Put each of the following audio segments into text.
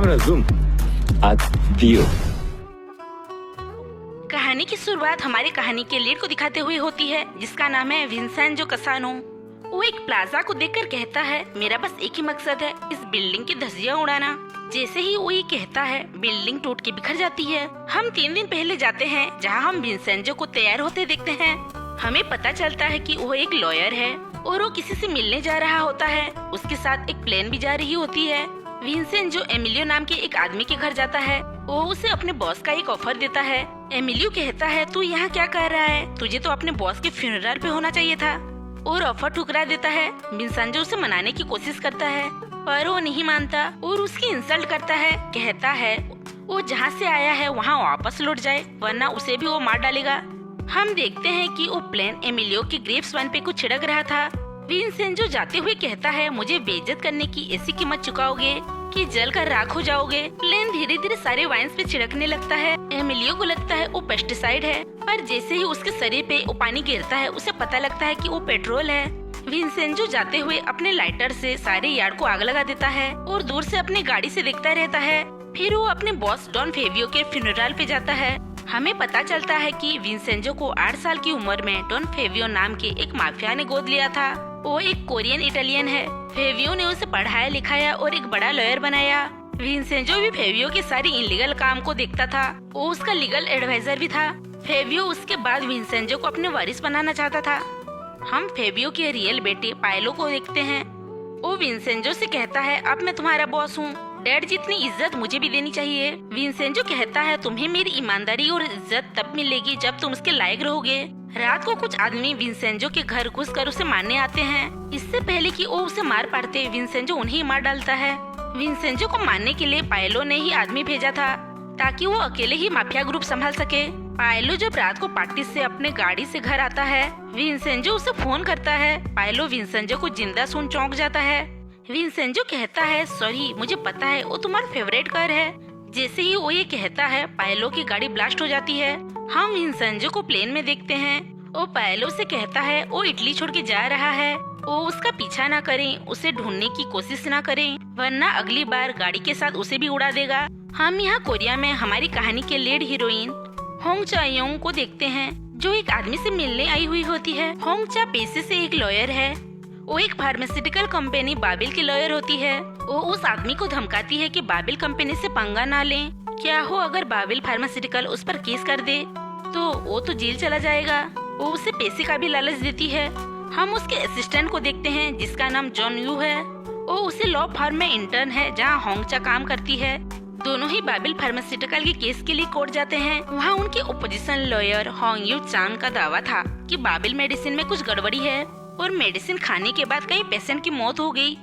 Cámara zoom. Adiós. कहानी की शुरुआत हमारी कहानी के लीड को दिखाते हुए होती है, जिसका नाम है विंसेंजो कसानो। वो एक प्लाजा को देखकर कहता है, मेरा बस एक ही मकसद है, इस बिल्डिंग की धज्जियां उड़ाना। जैसे ही वो ये कहता है, बिल्डिंग टूट के बिखर जाती है। हम 3 दिन पहले जाते हैं, जहाँ हम विंसेंजो को तैयार होते देखते हैं। हमें पता चलता है कि वो एक लॉयर है और वो किसी से मिलने जा रहा होता है। उसके साथ एक प्लेन भी जा रही होती है। विंसेंजो एमिलियो नाम के एक आदमी के घर जाता है। वो उसे अपने बॉस का एक ऑफर देता है। एमिलियो कहता है, तू यहाँ क्या कर रहा है? तुझे तो अपने बॉस के फ्यूनरल पे होना चाहिए था। और ऑफर ठुकरा देता है। विंसेंजो उसे मनाने की कोशिश करता है, पर वो नहीं मानता और उसकी इंसल्ट करता है। कहता है वो जहाँ से आया है वहाँ वापस लौट जाए, वरना उसे भी वो मार डालेगा। हम देखते हैं कि वो प्लेन एमिलियो के ग्रेप्स वाइन पे कुछ छिड़क रहा था। विंसेंजो जाते हुए कहता है, मुझे बेइज्जत करने की ऐसी कीमत चुकाओगे कि जल कर राख हो जाओगे। प्लेन धीरे धीरे सारे वाइन्स पे छिड़कने लगता है। एमिलियो को लगता है वो पेस्टिसाइड है, पर जैसे ही उसके शरीर पे वो पानी गिरता है, उसे पता लगता है कि वो पेट्रोल है। विंसेंजो जाते हुए अपने लाइटर से सारे यार्ड को आग लगा देता है और दूर से अपनी गाड़ी से देखता रहता है। फिर वो अपने बॉस डॉन फेबियो के फ्यूनरल पे जाता है। हमें पता चलता है कि विंसेंजो को 8 साल की उम्र में डॉन फेबियो नाम के एक माफिया ने गोद लिया था। वो एक कोरियन इटालियन है। फेबियो ने उसे पढ़ाया लिखाया और एक बड़ा लॉयर बनाया। विंसेंजो भी फेबियो के सारी इलीगल काम को देखता था। वो उसका लीगल एडवाइजर भी था। फेबियो उसके बाद विंसेंजो को अपने वारिस बनाना चाहता था। हम फेबियो के रियल बेटे पायलो को देखते हैं। वो विंसेंजो से कहता है, अब मैं तुम्हारा बॉस हूँ। डैड जितनी इज्जत मुझे भी देनी चाहिए। विंसेंजो कहता है, तुम्हें मेरी ईमानदारी और इज्जत तब मिलेगी जब तुम उसके लायक रहोगे। रात को कुछ आदमी विंसेंजो के घर घुसकर उसे मारने आते हैं। इससे पहले कि वो उसे मार पाते, विंसेंजो उन्हें मार डालता है। विंसेंजो को मारने के लिए पायलो ने ही आदमी भेजा था, ताकि वो अकेले ही माफिया ग्रुप संभाल सके। पायलो जब रात को पार्टी से अपने गाड़ी से घर आता है, विंसेंजो उसे फोन करता है। पायलो विंसेंजो को जिंदा सुन चौंक जाता है। विंसेंजो कहता है, सॉरी, मुझे पता है वो तुम्हारा फेवरेट कार है। जैसे ही वो ये कहता है, पायलो की गाड़ी ब्लास्ट हो जाती है। हम विंसेंजो को प्लेन में देखते हैं। वो पायलो से कहता है वो इटली छोड़ के जा रहा है। वो उसका पीछा ना करें, उसे ढूंढने की कोशिश ना करें, वरना अगली बार गाड़ी के साथ उसे भी उड़ा देगा। हम यहाँ कोरिया में हमारी कहानी के लीड हीरोइन होंग चा-योंग को देखते हैं, जो एक आदमी से मिलने आई हुई होती है। होंग चा पेशे से एक लॉयर है। वो एक फार्मास्यूटिकल कंपनी बाबिल की लॉयर होती है। वो उस आदमी को धमकाती है कि बाबिल कंपनी से पंगा ना लें। क्या हो अगर बाबिल फार्मास्यूटिकल उस पर केस कर दे तो वो तो जेल चला जाएगा। वो उसे पैसे का भी लालच देती है। हम उसके असिस्टेंट को देखते हैं, जिसका नाम जॉन यू है। वो उसे लॉ फर्म में इंटर्न है, जहाँ होंगचा काम करती है। दोनों ही बाबिल फार्मास्यूटिकल के केस के लिए कोर्ट जाते हैं। वहाँ उनके ओपोजिशन लॉयर होंग यू चांग का दावा था कि बाबिल मेडिसिन में कुछ गड़बड़ी है और मेडिसिन खाने के बाद कई पेशेंट की मौत हो गई।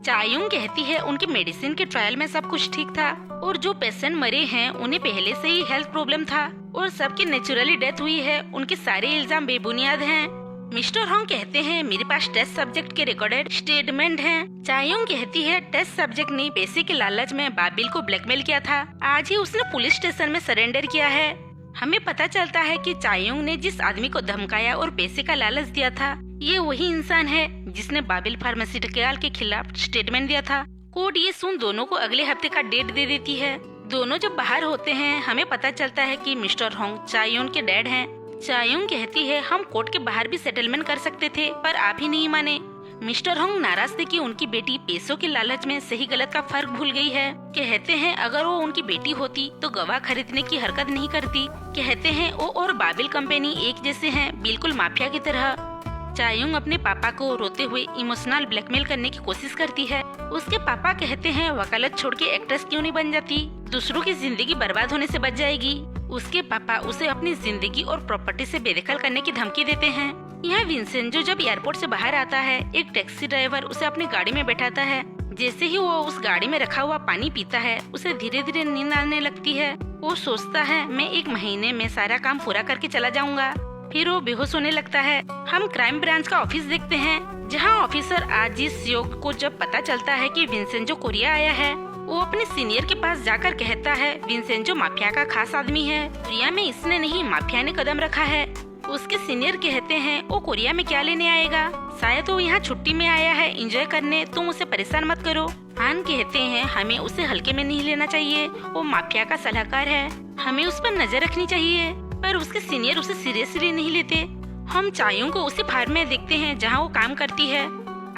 चायुंग कहती है उनके मेडिसिन के ट्रायल में सब कुछ ठीक था और जो पेशेंट मरे हैं उन्हें पहले से ही हेल्थ प्रॉब्लम था और सबकी नेचुरली डेथ हुई है। उनके सारे इल्जाम बेबुनियाद हैं। मिस्टर होंग कहते हैं, मेरे पास टेस्ट सब्जेक्ट के रिकॉर्डेड स्टेटमेंट हैं। चायुंग कहती है, टेस्ट सब्जेक्ट ने पैसे के लालच में बाबिल को ब्लैकमेल किया था। आज ही उसने पुलिस स्टेशन में सरेंडर किया है। हमें पता चलता है कि चायुंग ने जिस आदमी को धमकाया और पैसे का लालच दिया था, ये वही इंसान है जिसने बाबिल फार्मास्यूटिकल के खिलाफ स्टेटमेंट दिया था। कोर्ट ये सुन दोनों को अगले हफ्ते का डेट दे देती है। दोनों जब बाहर होते हैं, हमें पता चलता है कि मिस्टर होंग चायुंग के डैड हैं। चायुंग कहती है, हम कोर्ट के बाहर भी सेटलमेंट कर सकते थे, पर आप ही नहीं माने। मिस्टर होंग नाराज थे कि उनकी बेटी पैसों के लालच में सही गलत का फर्क भूल गई है। कहते हैं अगर वो उनकी बेटी होती तो गवाह खरीदने की हरकत नहीं करती। कहते हैं वो और बाबिल कंपनी एक जैसे हैं, बिल्कुल माफिया की तरह। चायुंग अपने पापा को रोते हुए इमोशनल ब्लैकमेल करने की कोशिश करती है। उसके पापा कहते हैं वकालत छोड़ के एक्ट्रेस क्यों नहीं बन जाती, दूसरों की जिंदगी बर्बाद होने से बच जाएगी। उसके पापा उसे अपनी जिंदगी और प्रॉपर्टी से बेदखल करने की धमकी देते हैं। यहाँ विंसेंजो जब एयरपोर्ट से बाहर आता है, एक टैक्सी ड्राइवर उसे अपनी गाड़ी में बैठाता है। जैसे ही वो उस गाड़ी में रखा हुआ पानी पीता है, उसे धीरे धीरे नींद आने लगती है। वो सोचता है मैं 1 महीने में सारा काम पूरा करके चला जाऊंगा। फिर वो बेहोश होने लगता है। हम क्राइम ब्रांच का ऑफिस देखते हैं, जहाँ ऑफिसर आजी सियोक को जब पता चलता है कि विंसेंजो कोरिया आया है, वो अपने सीनियर के पास जाकर कहता है विंसेंजो माफिया का खास आदमी है। कोरिया में इसने नहीं माफिया ने कदम रखा है। उसके सीनियर कहते हैं वो कोरिया में क्या लेने आएगा, शायद वो यहाँ छुट्टी में आया है एंजॉय करने, तुम उसे परेशान मत करो। हान कहते हैं हमें उसे हल्के में नहीं लेना चाहिए, वो माफिया का सलाहकार है, हमें उस पर नजर रखनी चाहिए। पर उसके सीनियर उसे सीरियसली नहीं लेते। हम चायोंग को उसी फार्म में देखते हैं जहाँ वो काम करती है।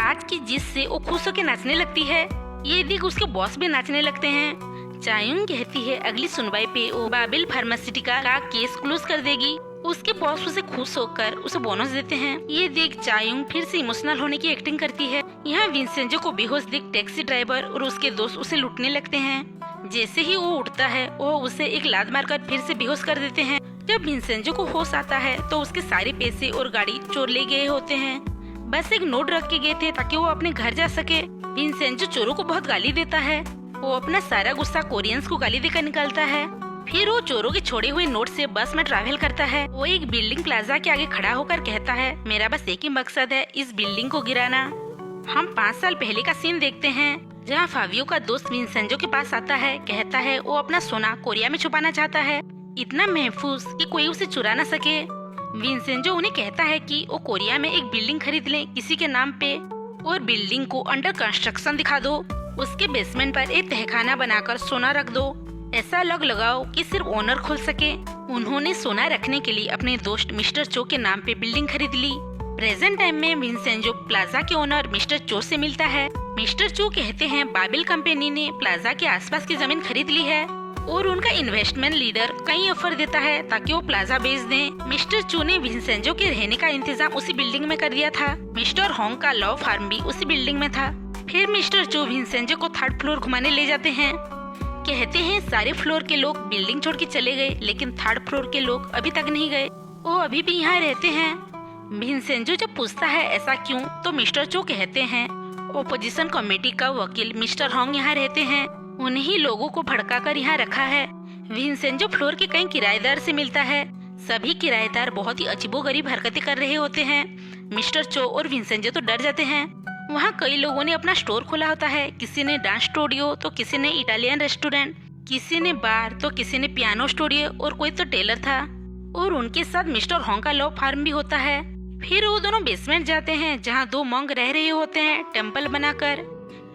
आज की जीत से वो खुश होकर नाचने लगती है। ये देख उसके बॉस भी नाचने लगते हैं। चायोंग कहती है अगली सुनवाई पे वो बाबिल फार्मास्यूटिका का केस क्लोज कर देगी। उसके बॉस उसे खुश होकर उसे बोनस देते हैं। ये देख चायोंग फिर से इमोशनल होने की एक्टिंग करती है। यहाँ विंसेंजो को बेहोश देख टैक्सी ड्राइवर और उसके दोस्त उसे लूटने लगते हैं। जैसे ही वो उठता है वो उसे एक लात मारकर फिर से बेहोश कर देते हैं। जब विंसेंजो को होश आता है तो उसके सारे पैसे और गाड़ी चोर ले गए होते हैं। बस एक नोट रख के गए थे ताकि वो अपने घर जा सके। विंसेंजो चोरों को बहुत गाली देता है। वो अपना सारा गुस्सा कोरियंस को गाली देकर निकालता है। फिर वो चोरों के छोड़े हुए नोट से बस में ट्रैवल करता है। वो एक बिल्डिंग प्लाजा के आगे खड़ा होकर कहता है मेरा बस एक ही मकसद है, इस बिल्डिंग को गिराना। हम 5 साल पहले का सीन देखते हैं जहाँ फावियो का दोस्त विंसेंजो के पास आता है। कहता है वो अपना सोना कोरिया में छुपाना चाहता है, इतना महफूज कि कोई उसे चुरा न सके। विंसेंजो उन्हें कहता है कि वो कोरिया में एक बिल्डिंग खरीद लें किसी के नाम पे और बिल्डिंग को अंडर कंस्ट्रक्शन दिखा दो। उसके बेसमेंट पर एक तहखाना बनाकर सोना रख दो, ऐसा लग लगाओ कि सिर्फ ओनर खोल सके। उन्होंने सोना रखने के लिए अपने दोस्त मिस्टर चो के नाम पे बिल्डिंग खरीद ली। प्रेजेंट टाइम में विंसेंजो प्लाजा के ओनर मिस्टर चो से मिलता है। मिस्टर चो कहते हैं बाबिल कंपनी ने प्लाजा के आसपास की जमीन खरीद ली है और उनका इन्वेस्टमेंट लीडर कई ऑफर देता है ताकि वो प्लाजा बेच दें। मिस्टर चो ने विंसेंजो के रहने का इंतजाम उसी बिल्डिंग में कर दिया था। मिस्टर होंग का लॉ फार्म भी उसी बिल्डिंग में था। फिर मिस्टर चो विंसेंजो को 3rd फ्लोर घुमाने ले जाते हैं। कहते हैं सारे फ्लोर के लोग बिल्डिंग छोड़ के चले गए लेकिन 3rd फ्लोर के लोग अभी तक नहीं गए, वो अभी भी यहाँ रहते हैं। विंसेंजो जब पूछता है ऐसा क्यों, तो मिस्टर चो कहते हैं ओपोजिशन कमेटी का वकील मिस्टर होंग यहाँ रहते हैं, उन्हीं लोगों को भड़काकर यहाँ रखा है। विंसेंजो फ्लोर के कई किराएदार से मिलता है। सभी किराएदार बहुत ही अजीबोगरीब हरकतें कर रहे होते हैं। मिस्टर चो और विंसेंजो तो डर जाते हैं। वहाँ कई लोगों ने अपना स्टोर खोला होता है, किसी ने डांस स्टूडियो तो किसी ने इटालियन रेस्टोरेंट, किसी ने बार तो किसी ने पियानो स्टूडियो और कोई तो टेलर था। और उनके साथ मिस्टर होंग का लॉ फार्म भी होता है। फिर वो दोनों बेसमेंट जाते हैं जहाँ 2 मॉन्क रह रहे होते हैं टेम्पल बनाकर।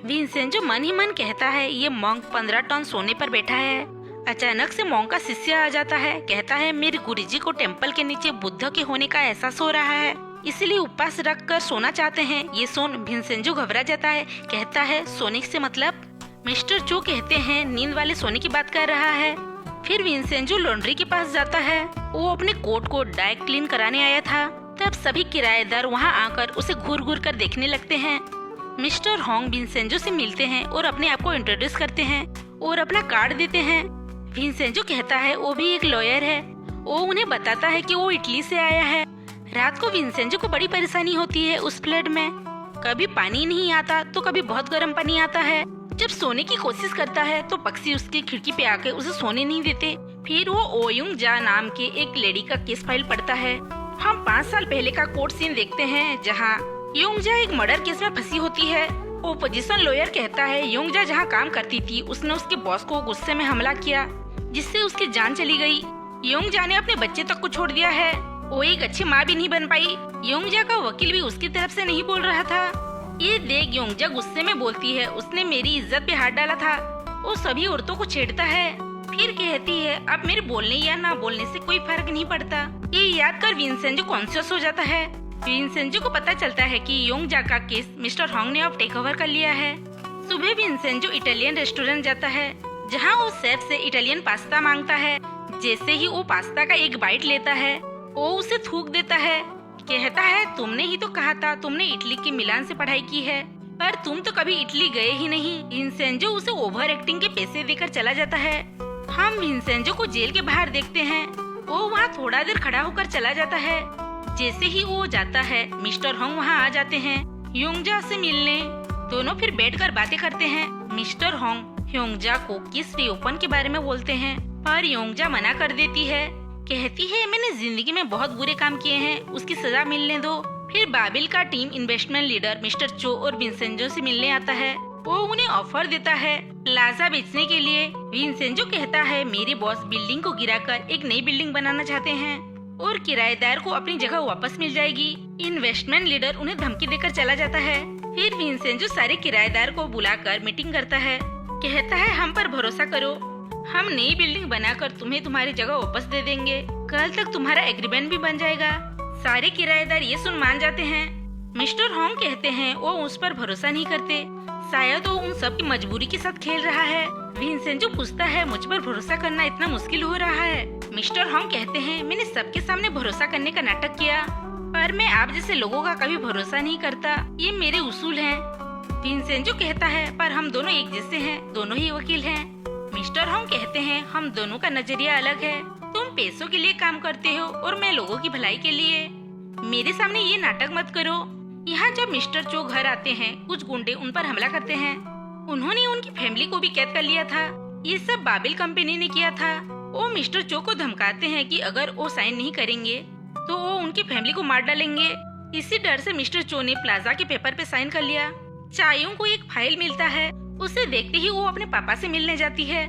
विंसेंजो मन ही मन कहता है ये मॉन्क 15 टन सोने पर बैठा है। अचानक से मॉन्क का शिष्य आ जाता है। कहता है मेरे गुरुजी को टेम्पल के नीचे बुद्ध के होने का एहसास हो रहा है, इसलिए उपवास रख कर सोना चाहते हैं। ये सुन विंसेंजो घबरा जाता है। कहता है सोने से मतलब? मिस्टर चो कहते हैं नींद वाले सोने की बात कर रहा है। फिर विंसेंजो लॉन्ड्री के पास जाता है। वो अपने कोट को ड्राई क्लीन कराने आया था। तब सभी किराएदार वहाँ आकर उसे घूर घूर कर देखने लगते हैं। मिस्टर होंग विंसेंजो से मिलते हैं और अपने आप को इंट्रोड्यूस करते हैं और अपना कार्ड देते हैं। विंसेंजो कहता है वो भी एक लॉयर है। वो उन्हें बताता है कि वो इटली से आया है। रात को विंसेंजो को बड़ी परेशानी होती है उस फ्लड में। कभी पानी नहीं आता तो कभी बहुत गर्म पानी आता है। जब सोने की कोशिश करता है तो पक्षी उसकी खिड़की पे आके उसे सोने नहीं देते। फिर वो ओयुंग जा नाम के एक लेडी का केस फाइल पढ़ता है। हम 5 साल पहले का कोर्ट सीन देखते हैं जहाँ योंगजा एक मर्डर केस में फंसी होती है। ओपोजिशन लॉयर कहता है योंगजा जहाँ काम करती थी उसने उसके बॉस को गुस्से में हमला किया जिससे उसकी जान चली गई। योंगजा ने अपने बच्चे तक को छोड़ दिया है। वो एक अच्छी माँ भी नहीं बन पाई। योंगजा का वकील भी उसकी तरफ से नहीं बोल रहा था। ये देख योंगजा गुस्से में बोलती है उसने मेरी इज्जत पे हाथ डाला था। वो सभी औरतों को छेड़ता है। फिर कहती है अब मेरे बोलने या ना बोलने से कोई फर्क नहीं पड़ता। ये याद कर विंसेंजो कॉन्शियस हो जाता है। विंसेंजो को पता चलता है कि योंगजा का केस मिस्टर होंग ने अब टेक ओवर कर लिया है। सुबह विंसेंजो इटालियन रेस्टोरेंट जाता है जहाँ वो शेफ से इटालियन पास्ता मांगता है। जैसे ही वो पास्ता का एक बाइट लेता है वो उसे थूक देता है। कहता है तुमने ही तो कहा था तुमने इटली के मिलान से पढ़ाई की है, पर तुम तो कभी इटली गए ही नहीं। विंसेंजो उसे ओवर एक्टिंग के पैसे देकर चला जाता है। हम विंसेंजो को जेल के बाहर देखते हैं। वो वहाँ थोड़ा देर खड़ा होकर चला जाता है। जैसे ही वो जाता है मिस्टर होंग वहाँ आ जाते हैं योंगजा से मिलने। दोनों फिर बैठकर बातें करते हैं। मिस्टर होंग योंगजा को किस रीओपन के बारे में बोलते हैं पर योंगजा मना कर देती है। कहती है मैंने जिंदगी में बहुत बुरे काम किए हैं, उसकी सजा मिलने दो। फिर बाबिल का टीम इन्वेस्टमेंट लीडर मिस्टर चो और विंसेंजो से मिलने आता है। वो उन्हें ऑफर देता है प्लाजा बेचने के लिए। विंसेंजो कहता है मेरे बॉस बिल्डिंग को गिराकर एक नई बिल्डिंग बनाना चाहते हैं। और किराएदार को अपनी जगह वापस मिल जाएगी। इन्वेस्टमेंट लीडर उन्हें धमकी देकर चला जाता है। फिर विंसेंजो सारे किराएदार को बुलाकर मीटिंग करता है। कहता है हम पर भरोसा करो, हम नई बिल्डिंग बनाकर तुम्हें तुम्हारी जगह वापस दे देंगे। कल तक तुम्हारा एग्रीमेंट भी बन जाएगा। सारे किराएदार ये सुन मान जाते हैं। मिस्टर होंग कहते हैं वो उस पर भरोसा नहीं करते, शायद वो उन सब की मजबूरी के साथ खेल रहा है। विंसेंजो पूछता है मुझ पर भरोसा करना इतना मुश्किल हो रहा है। मिस्टर होंग कहते हैं मैंने सबके सामने भरोसा करने का नाटक किया, पर मैं आप जैसे लोगों का कभी भरोसा नहीं करता, ये मेरे उसूल हैं। विंसेंजो कहता है पर हम दोनों एक जैसे हैं, दोनों ही वकील हैं। मिस्टर होंग कहते हैं हम दोनों का नजरिया अलग है, तुम पैसों के लिए काम करते हो और मैं लोगों की भलाई के लिए। मेरे सामने ये नाटक मत करो। यहाँ जब मिस्टर चो घर आते हैं, कुछ गुंडे उन पर हमला करते हैं। उन्होंने उनकी फैमिली को भी कैद कर लिया था। ये सब बाबिल कंपनी ने किया था। वो मिस्टर चो को धमकाते हैं कि अगर वो साइन नहीं करेंगे तो वो उनकी फैमिली को मार डालेंगे। इसी डर से मिस्टर चो ने प्लाजा के पेपर पे साइन कर लिया। चायों को एक फाइल मिलता है, उसे देखते ही वो अपने पापा से मिलने जाती है।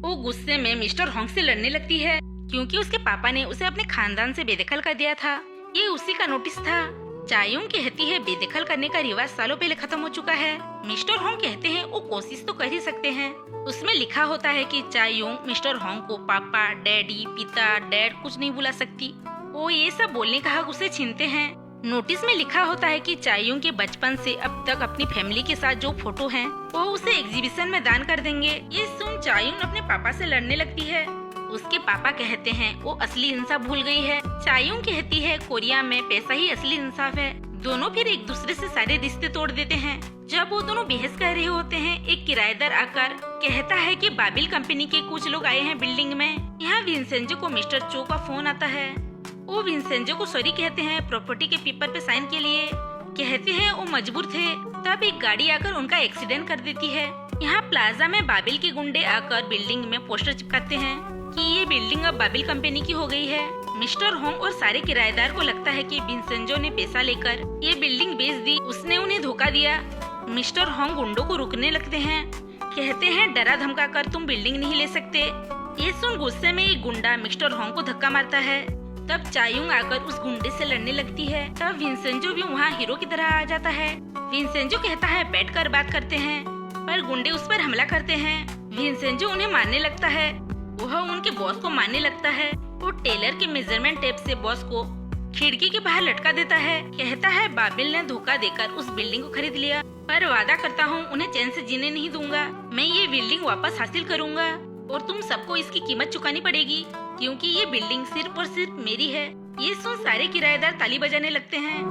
वो गुस्से में मिस्टर होंग से लड़ने लगती है क्योंकि उसके पापा ने उसे अपने खानदान से बेदखल कर दिया था। ये उसी का नोटिस था। चायों कहती है बेदखल करने का रिवाज सालों पहले खत्म हो चुका है। मिस्टर होंग कहते हैं वो कोशिश तो कर ही सकते हैं। उसमें लिखा होता है कि चायों मिस्टर होंग को पापा, डैडी, पिता, डैड कुछ नहीं बुला सकती। वो ये सब बोलने का हक उसे छीनते हैं। नोटिस में लिखा होता है कि चायों के बचपन से अब तक अपनी फैमिली के साथ जो फोटो हैं, वो उसे एग्जीबिशन में दान कर देंगे। ये सुन चायों अपने पापा से लड़ने लगती है। उसके पापा कहते हैं वो असली इंसाफ भूल गई है। चायों कहती है कोरिया में पैसा ही असली इंसाफ है। दोनों फिर एक दूसरे से सारे रिश्ते तोड़ देते हैं। जब वो दोनों बहस कर रहे होते हैं, एक किराएदार आकर कहता है कि बाबिल कंपनी के कुछ लोग आए हैं बिल्डिंग में। यहाँ विंसेंजो को मिस्टर चो का फोन आता है। वो विंसेंजो को सॉरी कहते हैं प्रॉपर्टी के पेपर पे साइन के लिए। कहते हैं वो मजबूर थे। तब एक गाड़ी आकर उनका एक्सीडेंट कर देती है। यहाँ प्लाजा में बाबिल के गुंडे आकर बिल्डिंग में पोस्टर चिपकाते हैं कि ये बिल्डिंग अब बाबिल कंपनी की हो गई है। मिस्टर होंग और सारे किराएदार को लगता है कि विंसेंजो ने पैसा लेकर ये बिल्डिंग बेच दी, उसने उन्हें धोखा दिया। मिस्टर होंग गुंडों को रुकने लगते हैं। कहते हैं डरा धमका कर तुम बिल्डिंग नहीं ले सकते। ये सुन गुस्से में एक गुंडा मिस्टर होंग को धक्का मारता है। तब चायुंग आकर उस गुंडे से लड़ने लगती है। तब विंसेंजो भी वहाँ हीरो की तरह आ जाता है। विंसेंजो कहता है बैठकर बात करते हैं, पर गुंडे उस पर हमला करते हैं। विंसेंजो उन्हें मारने लगता है। वह उनके बॉस को मारने लगता है। वो टेलर के मेजरमेंट टेप से बॉस को खिड़की के बाहर लटका देता है। कहता है बाबिल ने धोखा देकर उस बिल्डिंग को खरीद लिया, पर वादा करता हूँ उन्हें चैन से जीने नहीं दूंगा। मैं ये बिल्डिंग वापस हासिल करूंगा और तुम सबको इसकी कीमत चुकानी पड़ेगी, क्योंकि ये बिल्डिंग सिर्फ और सिर्फ मेरी है। ये सुन सारे किराएदार ताली बजाने लगते हैं।